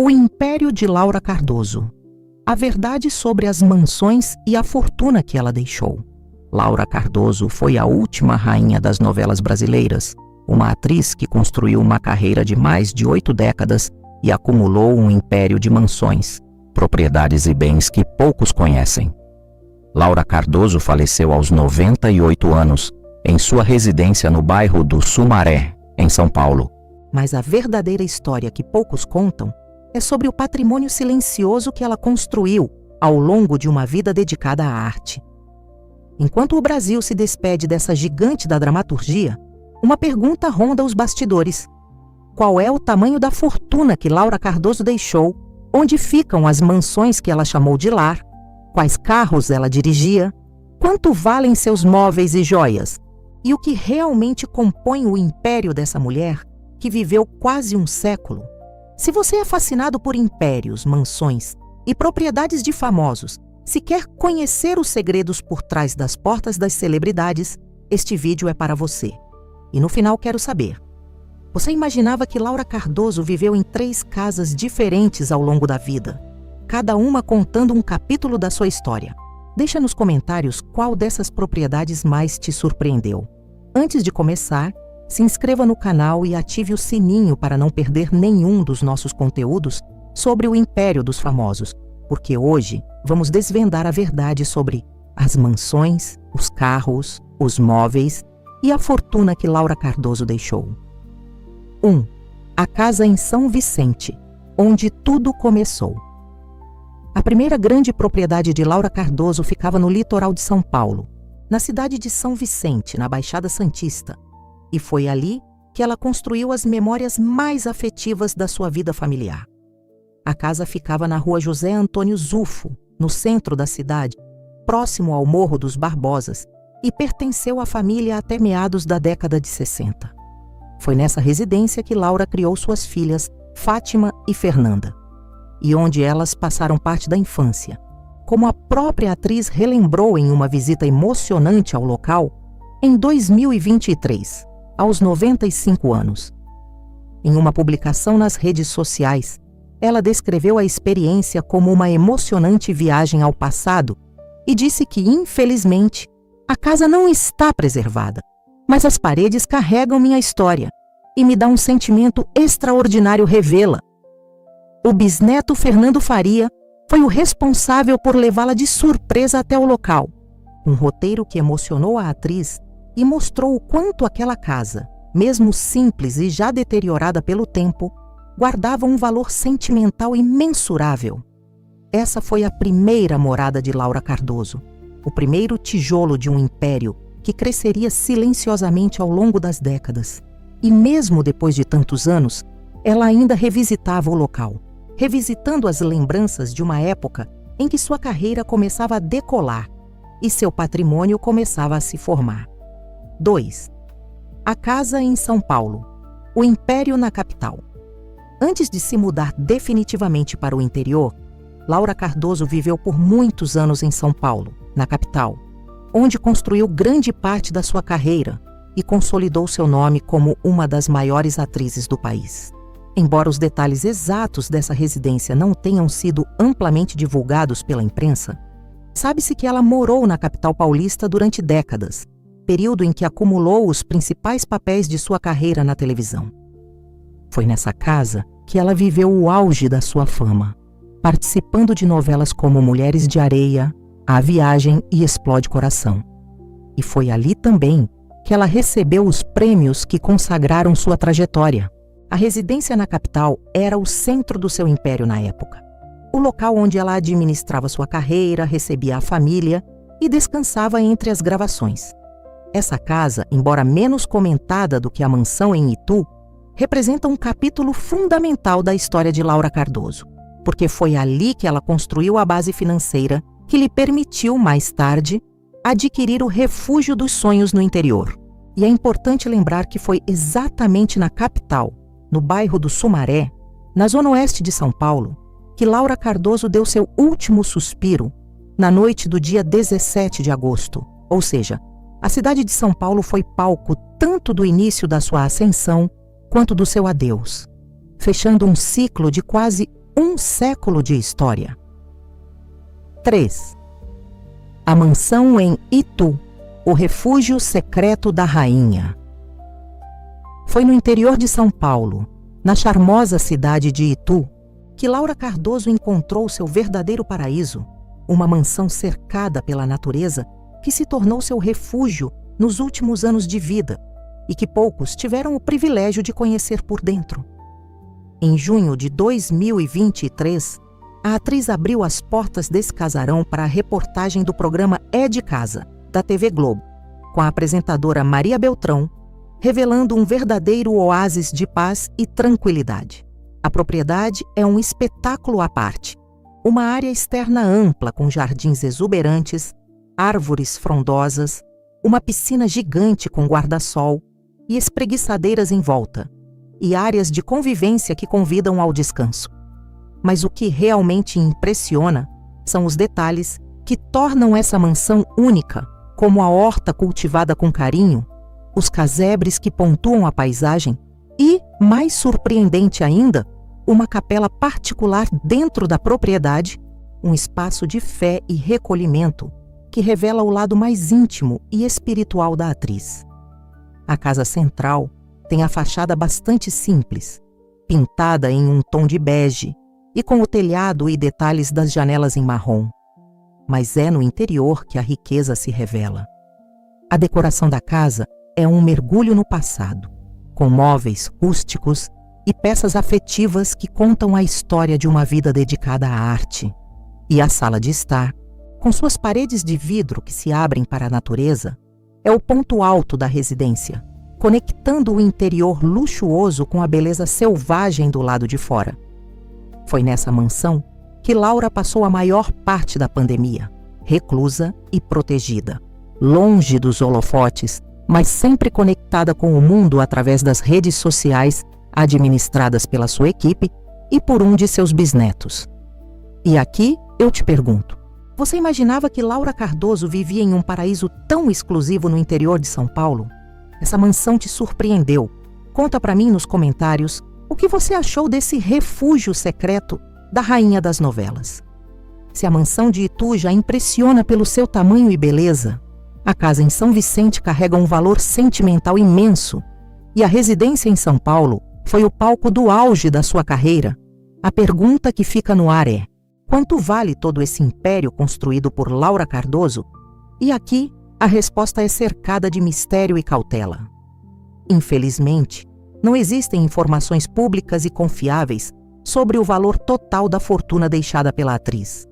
O Império de Laura Cardoso. A verdade sobre as mansões e a fortuna que ela deixou. Laura Cardoso foi a última rainha das novelas brasileiras, uma atriz que construiu uma carreira de mais de 8 décadas e acumulou um império de mansões, propriedades e bens que poucos conhecem. Laura Cardoso faleceu aos 98 anos, em sua residência no bairro do Sumaré, em São Paulo. Mas a verdadeira história que poucos contam é sobre o patrimônio silencioso que ela construiu ao longo de uma vida dedicada à arte. Enquanto o Brasil se despede dessa gigante da dramaturgia, uma pergunta ronda os bastidores. Qual é o tamanho da fortuna que Laura Cardoso deixou? Onde ficam as mansões que ela chamou de lar? Quais carros ela dirigia? Quanto valem seus móveis e joias? E o que realmente compõe o império dessa mulher que viveu quase um século? Se você é fascinado por impérios, mansões e propriedades de famosos, se quer conhecer os segredos por trás das portas das celebridades, este vídeo é para você. E no final quero saber, você imaginava que Laura Cardoso viveu em 3 casas diferentes ao longo da vida, cada uma contando um capítulo da sua história? Deixa nos comentários qual dessas propriedades mais te surpreendeu. Antes de começar, se inscreva no canal e ative o sininho para não perder nenhum dos nossos conteúdos sobre o Império dos Famosos, porque hoje vamos desvendar a verdade sobre as mansões, os carros, os móveis e a fortuna que Laura Cardoso deixou. 1. A casa em São Vicente, onde tudo começou. A primeira grande propriedade de Laura Cardoso ficava no litoral de São Paulo, na cidade de São Vicente, na Baixada Santista. E foi ali que ela construiu as memórias mais afetivas da sua vida familiar. A casa ficava na rua José Antônio Zufo, no centro da cidade, próximo ao Morro dos Barbosas, e pertenceu à família até meados da década de 60. Foi nessa residência que Laura criou suas filhas, Fátima e Fernanda, e onde elas passaram parte da infância, como a própria atriz relembrou em uma visita emocionante ao local em 2023, aos 95 anos. Em uma publicação nas redes sociais, ela descreveu a experiência como uma emocionante viagem ao passado e disse que, infelizmente, a casa não está preservada, mas as paredes carregam minha história e me dá um sentimento extraordinário revê-la. O bisneto Fernando Faria foi o responsável por levá-la de surpresa até o local, um roteiro que emocionou a atriz e mostrou o quanto aquela casa, mesmo simples e já deteriorada pelo tempo, guardava um valor sentimental imensurável. Essa foi a primeira morada de Laura Cardoso, o primeiro tijolo de um império que cresceria silenciosamente ao longo das décadas. E mesmo depois de tantos anos, ela ainda revisitava o local, revisitando as lembranças de uma época em que sua carreira começava a decolar e seu patrimônio começava a se formar. 2. A casa em São Paulo, o império na capital. Antes de se mudar definitivamente para o interior, Laura Cardoso viveu por muitos anos em São Paulo, na capital, onde construiu grande parte da sua carreira e consolidou seu nome como uma das maiores atrizes do país. Embora os detalhes exatos dessa residência não tenham sido amplamente divulgados pela imprensa, sabe-se que ela morou na capital paulista durante décadas, período em que acumulou os principais papéis de sua carreira na televisão. Foi nessa casa que ela viveu o auge da sua fama, participando de novelas como Mulheres de Areia, A Viagem e Explode Coração. E foi ali também que ela recebeu os prêmios que consagraram sua trajetória. A residência na capital era o centro do seu império na época, o local onde ela administrava sua carreira, recebia a família e descansava entre as gravações. Essa casa, embora menos comentada do que a mansão em Itu, representa um capítulo fundamental da história de Laura Cardoso, porque foi ali que ela construiu a base financeira que lhe permitiu, mais tarde, adquirir o refúgio dos sonhos no interior. E é importante lembrar que foi exatamente na capital, no bairro do Sumaré, na zona oeste de São Paulo, que Laura Cardoso deu seu último suspiro na noite do dia 17 de agosto, ou seja, a cidade de São Paulo foi palco tanto do início da sua ascensão quanto do seu adeus, fechando um ciclo de quase um século de história. 3. A mansão em Itu, o refúgio secreto da rainha. Foi no interior de São Paulo, na charmosa cidade de Itu, que Laura Cardoso encontrou seu verdadeiro paraíso, uma mansão cercada pela natureza que se tornou seu refúgio nos últimos anos de vida e que poucos tiveram o privilégio de conhecer por dentro. Em junho de 2023, a atriz abriu as portas desse casarão para a reportagem do programa É de Casa, da TV Globo, com a apresentadora Maria Beltrão, revelando um verdadeiro oásis de paz e tranquilidade. A propriedade é um espetáculo à parte, uma área externa ampla com jardins exuberantes, árvores frondosas, uma piscina gigante com guarda-sol e espreguiçadeiras em volta, e áreas de convivência que convidam ao descanso. Mas o que realmente impressiona são os detalhes que tornam essa mansão única, como a horta cultivada com carinho, os casebres que pontuam a paisagem e, mais surpreendente ainda, uma capela particular dentro da propriedade, um espaço de fé e recolhimento que revela o lado mais íntimo e espiritual da atriz. A casa central tem a fachada bastante simples, pintada em um tom de bege e com o telhado e detalhes das janelas em marrom. Mas é no interior que a riqueza se revela. A decoração da casa é um mergulho no passado, com móveis rústicos e peças afetivas que contam a história de uma vida dedicada à arte. E a sala de estar, com suas paredes de vidro que se abrem para a natureza, é o ponto alto da residência, conectando o interior luxuoso com a beleza selvagem do lado de fora. Foi nessa mansão que Laura passou a maior parte da pandemia, reclusa e protegida, longe dos holofotes, mas sempre conectada com o mundo através das redes sociais administradas pela sua equipe e por um de seus bisnetos. E aqui eu te pergunto, você imaginava que Laura Cardoso vivia em um paraíso tão exclusivo no interior de São Paulo? Essa mansão te surpreendeu? Conta pra mim nos comentários o que você achou desse refúgio secreto da rainha das novelas. Se a mansão de Itu já impressiona pelo seu tamanho e beleza, a casa em São Vicente carrega um valor sentimental imenso e a residência em São Paulo foi o palco do auge da sua carreira. A pergunta que fica no ar é: quanto vale todo esse império construído por Laura Cardoso? E aqui a resposta é cercada de mistério e cautela. Infelizmente, não existem informações públicas e confiáveis sobre o valor total da fortuna deixada pela atriz.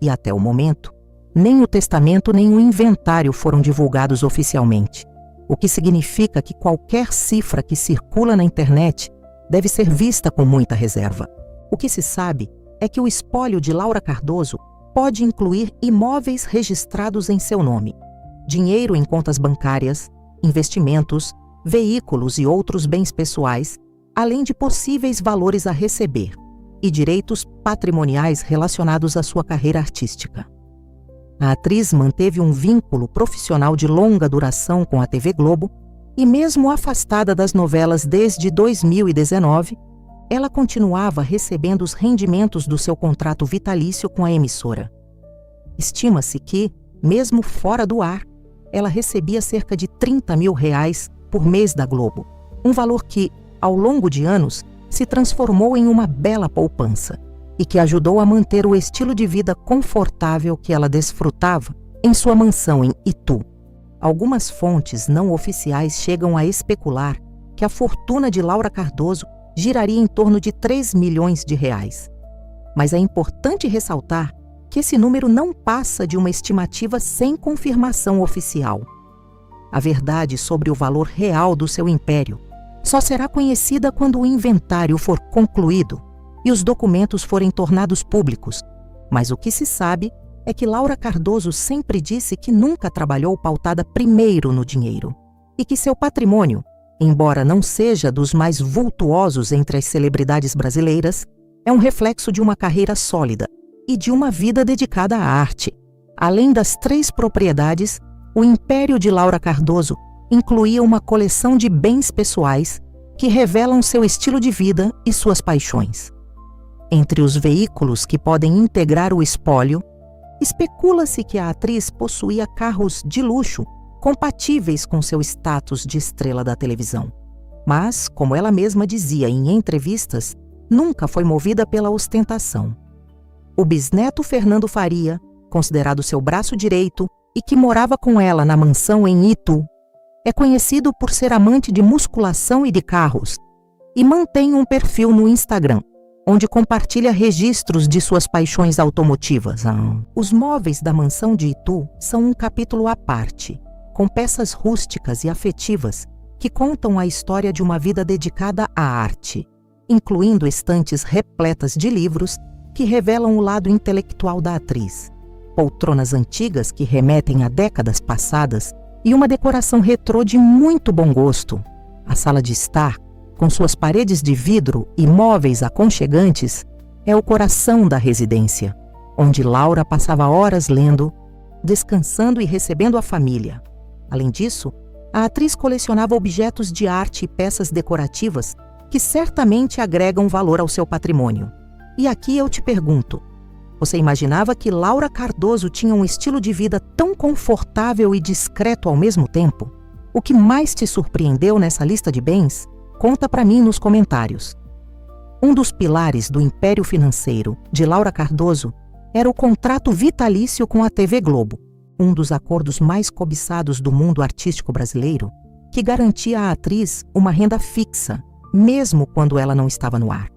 E até o momento, nem o testamento nem o inventário foram divulgados oficialmente, o que significa que qualquer cifra que circula na internet deve ser vista com muita reserva. O que se sabe é que o espólio de Laura Cardoso pode incluir imóveis registrados em seu nome, dinheiro em contas bancárias, investimentos, veículos e outros bens pessoais, além de possíveis valores a receber e direitos patrimoniais relacionados à sua carreira artística. A atriz manteve um vínculo profissional de longa duração com a TV Globo e, mesmo afastada das novelas desde 2019, ela continuava recebendo os rendimentos do seu contrato vitalício com a emissora. Estima-se que, mesmo fora do ar, ela recebia cerca de R$30 mil por mês da Globo, um valor que, ao longo de anos, se transformou em uma bela poupança e que ajudou a manter o estilo de vida confortável que ela desfrutava em sua mansão em Itu. Algumas fontes não oficiais chegam a especular que a fortuna de Laura Cardoso giraria em torno de R$3 milhões. Mas é importante ressaltar que esse número não passa de uma estimativa sem confirmação oficial. A verdade sobre o valor real do seu império só será conhecida quando o inventário for concluído e os documentos forem tornados públicos. Mas o que se sabe é que Laura Cardoso sempre disse que nunca trabalhou pautada primeiro no dinheiro e que seu patrimônio, embora não seja dos mais vultuosos entre as celebridades brasileiras, é um reflexo de uma carreira sólida e de uma vida dedicada à arte. Além das 3 propriedades, o império de Laura Cardoso incluía uma coleção de bens pessoais que revelam seu estilo de vida e suas paixões. Entre os veículos que podem integrar o espólio, especula-se que a atriz possuía carros de luxo compatíveis com seu status de estrela da televisão. Mas, como ela mesma dizia em entrevistas, nunca foi movida pela ostentação. O bisneto Fernando Faria, considerado seu braço direito e que morava com ela na mansão em Itu, é conhecido por ser amante de musculação e de carros e mantém um perfil no Instagram, onde compartilha registros de suas paixões automotivas. Os móveis da mansão de Itu são um capítulo à parte, com peças rústicas e afetivas que contam a história de uma vida dedicada à arte, incluindo estantes repletas de livros que revelam o lado intelectual da atriz, poltronas antigas que remetem a décadas passadas e uma decoração retrô de muito bom gosto. A sala de estar, com suas paredes de vidro e móveis aconchegantes, é o coração da residência, onde Laura passava horas lendo, descansando e recebendo a família. Além disso, a atriz colecionava objetos de arte e peças decorativas que certamente agregam valor ao seu patrimônio. E aqui eu te pergunto, você imaginava que Laura Cardoso tinha um estilo de vida tão confortável e discreto ao mesmo tempo? O que mais te surpreendeu nessa lista de bens? Conta para mim nos comentários. Um dos pilares do império financeiro de Laura Cardoso era o contrato vitalício com a TV Globo, um dos acordos mais cobiçados do mundo artístico brasileiro, que garantia à atriz uma renda fixa, mesmo quando ela não estava no ar.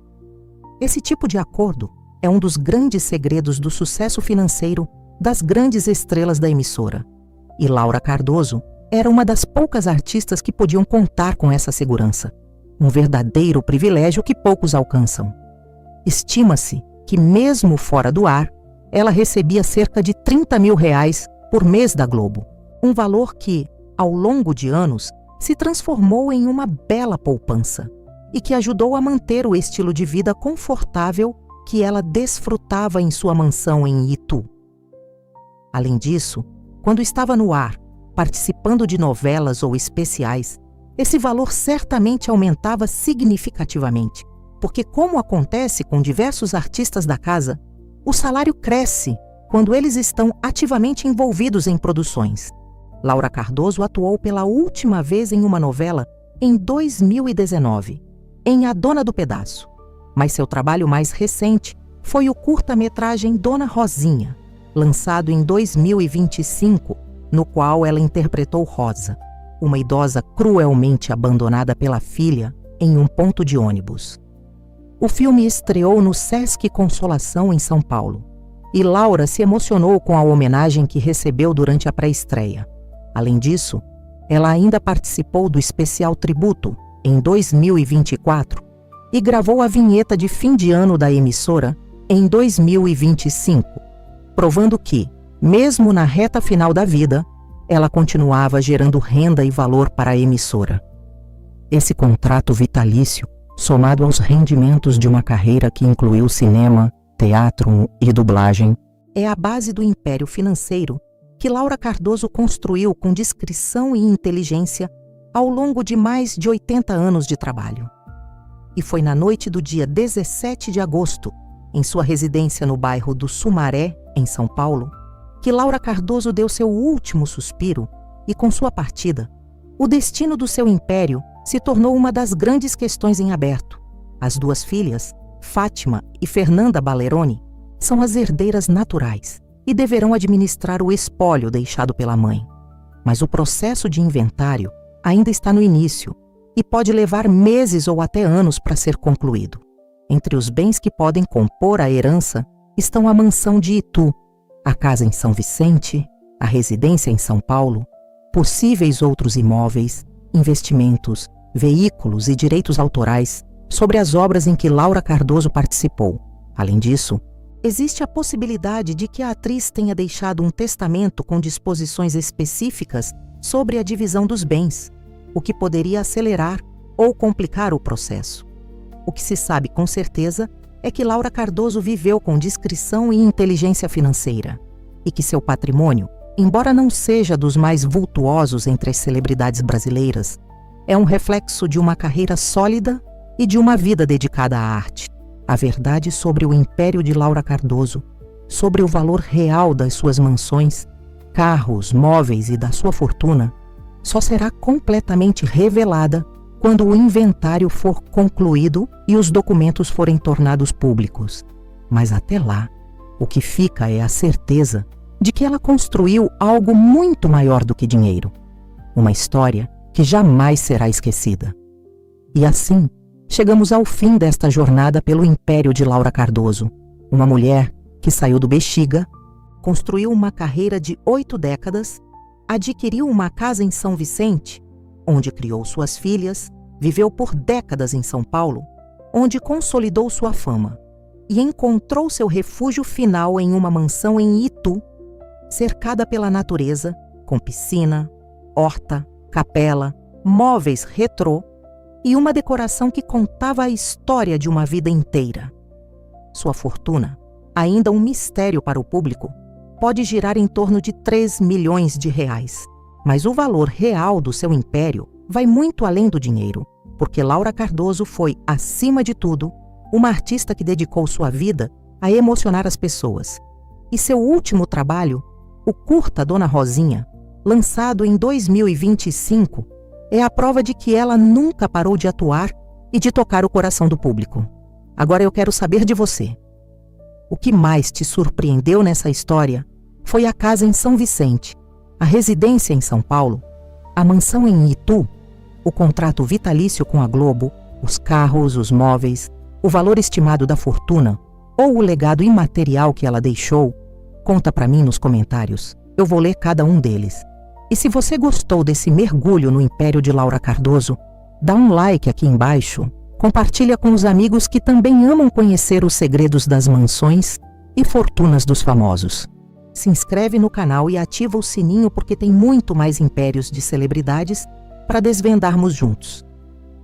Esse tipo de acordo é um dos grandes segredos do sucesso financeiro das grandes estrelas da emissora. E Laura Cardoso era uma das poucas artistas que podiam contar com essa segurança. Um verdadeiro privilégio que poucos alcançam. Estima-se que, mesmo fora do ar, ela recebia cerca de R$30 mil por mês da Globo. Um valor que, ao longo de anos, se transformou em uma bela poupança e que ajudou a manter o estilo de vida confortável que ela desfrutava em sua mansão em Itu. Além disso, quando estava no ar, participando de novelas ou especiais, esse valor certamente aumentava significativamente, porque, como acontece com diversos artistas da casa, o salário cresce quando eles estão ativamente envolvidos em produções. Laura Cardoso atuou pela última vez em uma novela em 2019, em A Dona do Pedaço, mas seu trabalho mais recente foi o curta-metragem Dona Rosinha, lançado em 2025, no qual ela interpretou Rosa, uma idosa cruelmente abandonada pela filha em um ponto de ônibus. O filme estreou no Sesc Consolação, em São Paulo, e Laura se emocionou com a homenagem que recebeu durante a pré-estreia. Além disso, ela ainda participou do especial Tributo, em 2024, e gravou a vinheta de fim de ano da emissora em 2025, provando que, mesmo na reta final da vida, ela continuava gerando renda e valor para a emissora. Esse contrato vitalício, somado aos rendimentos de uma carreira que incluiu cinema, teatro e dublagem, é a base do império financeiro que Laura Cardoso construiu com discrição e inteligência ao longo de mais de 80 anos de trabalho. E foi na noite do dia 17 de agosto, em sua residência no bairro do Sumaré, em São Paulo, que Laura Cardoso deu seu último suspiro e, com sua partida, o destino do seu império se tornou uma das grandes questões em aberto. As duas filhas, Fátima e Fernanda Baleroni, são as herdeiras naturais e deverão administrar o espólio deixado pela mãe. Mas o processo de inventário ainda está no início e pode levar meses ou até anos para ser concluído. Entre os bens que podem compor a herança estão a mansão de Itu, a casa em São Vicente, a residência em São Paulo, possíveis outros imóveis, investimentos, veículos e direitos autorais sobre as obras em que Laura Cardoso participou. Além disso, existe a possibilidade de que a atriz tenha deixado um testamento com disposições específicas sobre a divisão dos bens, o que poderia acelerar ou complicar o processo. O que se sabe com certeza é que Laura Cardoso viveu com discrição e inteligência financeira, e que seu patrimônio, embora não seja dos mais vultuosos entre as celebridades brasileiras, é um reflexo de uma carreira sólida e de uma vida dedicada à arte. A verdade sobre o império de Laura Cardoso, sobre o valor real das suas mansões, carros, móveis e da sua fortuna, só será completamente revelada quando o inventário for concluído e os documentos forem tornados públicos. Mas até lá, o que fica é a certeza de que ela construiu algo muito maior do que dinheiro. Uma história que jamais será esquecida. E assim, chegamos ao fim desta jornada pelo império de Laura Cardoso, uma mulher que saiu do Bexiga, construiu uma carreira de 8 décadas, adquiriu uma casa em São Vicente, onde criou suas filhas, viveu por décadas em São Paulo, onde consolidou sua fama, e encontrou seu refúgio final em uma mansão em Itu, cercada pela natureza, com piscina, horta, capela, móveis retrô e uma decoração que contava a história de uma vida inteira. Sua fortuna, ainda um mistério para o público, pode girar em torno de 3 milhões de reais. Mas o valor real do seu império vai muito além do dinheiro, porque Laura Cardoso foi, acima de tudo, uma artista que dedicou sua vida a emocionar as pessoas. E seu último trabalho, o curta Dona Rosinha, lançado em 2025, é a prova de que ela nunca parou de atuar e de tocar o coração do público. Agora eu quero saber de você. O que mais te surpreendeu nessa história foi a casa em São Vicente, a residência em São Paulo, a mansão em Itu, o contrato vitalício com a Globo, os carros, os móveis, o valor estimado da fortuna ou o legado imaterial que ela deixou? Conta pra mim nos comentários. Eu vou ler cada um deles. E se você gostou desse mergulho no império de Laura Cardoso, dá um like aqui embaixo, compartilha com os amigos que também amam conhecer os segredos das mansões e fortunas dos famosos. Se inscreve no canal e ativa o sininho porque tem muito mais impérios de celebridades para desvendarmos juntos.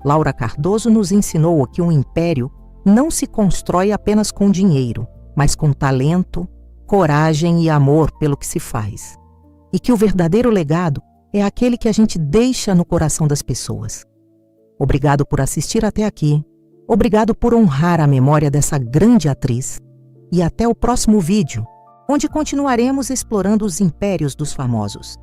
Laura Cardoso nos ensinou que um império não se constrói apenas com dinheiro, mas com talento, coragem e amor pelo que se faz. E que o verdadeiro legado é aquele que a gente deixa no coração das pessoas. Obrigado por assistir até aqui. Obrigado por honrar a memória dessa grande atriz. E até o próximo vídeo, onde continuaremos explorando os impérios dos famosos.